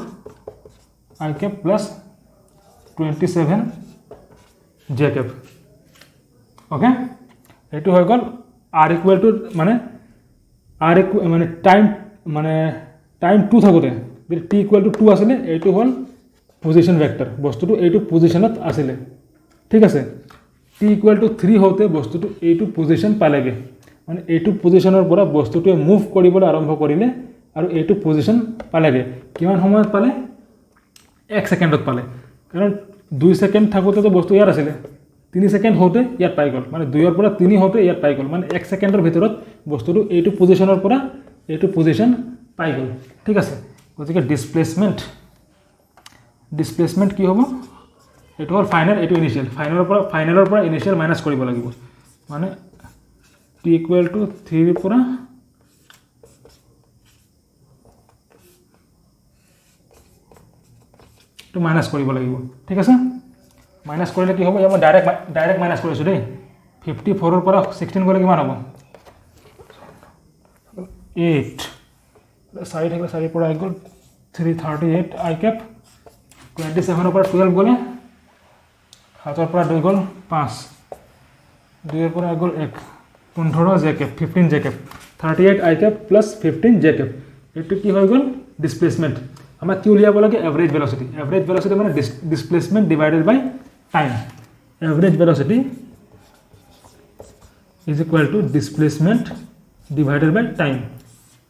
i cap plus 27 j cap okay এইটো হৈ গ'ল আৰ ইকুৱেল টু মানে টাইম 2 থাকোঁতে যদি টি ইকুৱেল টু 2 আছিলে এইটো হ'ল পজিশ্যন ভেক্টৰ বস্তুটো এইটো পজিশ্যনত আছিলে ঠিক আছে টি ইকুৱেল টু 3 হওঁতে বস্তুটো এইটো পজিশ্যন পালেগৈ মানে এইটো পজিশ্যনৰ পৰা বস্তুটোৱে মুভ কৰিবলৈ আৰম্ভ কৰিলে আৰু এইটো পজিশ্যন পালেগৈ কিমান সময়ত পালে 1 ছেকেণ্ডত পালে কাৰণ 2 ছেকেণ্ড থাকোঁতেতো বস্তু ইয়াত আছিলে 3 ছেকেণ্ড হওঁতে ইয়াত পাই গ'ল মানে 2ৰ পৰা 3 হওঁতে ইয়াত পাই গ'ল মানে 1 ছেকেণ্ডৰ ভিতৰত বস্তুটো এইটো পজিশ্যনৰ পৰা এইটো পজিশ্যন পাই গ'ল ঠিক আছে গতিকে ডিছপ্লেচমেণ্ট কি হ'ব এইটো হ'ল ফাইনেল এইটো ইনিচিয়েল ফাইনেলৰ পৰা ইনিচিয়েল মাইনাছ কৰিব লাগিব মানে টি ইকুৱেল টু 3 পৰা এইটো মাইনাছ কৰিব লাগিব ঠিক আছে মাইনাছ কৰিলে কি হ'ব মই ডাইৰেক্ট মাইনাছ কৰিছোঁ দেই 54ৰ পৰা 16 গ'লে কিমান হ'ব 8 4 থাকিলে 4 পৰা আহি গ'ল 338 আই কেপ 27ৰ পৰা 12 গ'লে 7ৰ পৰা 2 গ'ল 5 2ৰ পৰা আহি গ'ল 1 15 জে কেপ 15 জে কেপ 38 আই কেপ প্লাছ 15 জে কেপ এইটো কি হৈ গ'ল ডিছপ্লেচমেণ্ট আমাক কি উলিয়াব লাগে এভাৰেজ ভেল'চিটি মানে displacement divided by time average velocity is equal to displacement divided by time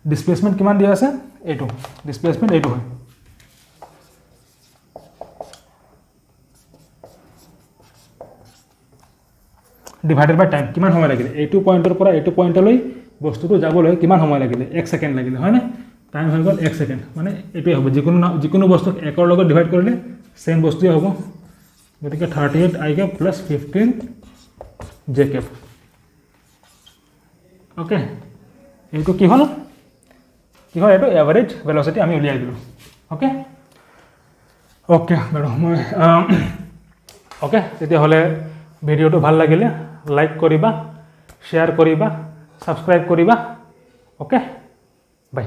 displacement কিমান দিয়া আছে এইটো ডিছপ্লেচমেণ্ট এইটো হয় ডিভাইডেড বাই টাইম কিমান সময় লাগিলে এইটো পইণ্টৰ পৰা এইটো পইণ্টলৈ বস্তুটো যাবলৈ কিমান সময় লাগিলে 1 ছেকেণ্ড লাগিলে হয়নে টাইম হৈ গ'ল 1 ছেকেণ্ড মানে এইটোৱে হ'ব যিকোনো বস্তুক 1ৰ লগত ডিভাইড কৰিলে চেম বস্তুৱে হ'ব গতিকে 38 আই cap plus 15 J cap okay এইটো কি হ'ল এইটো এভাৰেজ ভেল'চিটি আমি উলিয়াই দিলোঁ অ'কে বাৰু মই অ'কে তেতিয়াহ'লে ভিডিঅ'টো ভাল লাগিলে লাইক কৰিবা শ্বেয়াৰ কৰিবা ছাবস্ক্ৰাইব কৰিবা অ'কে বাই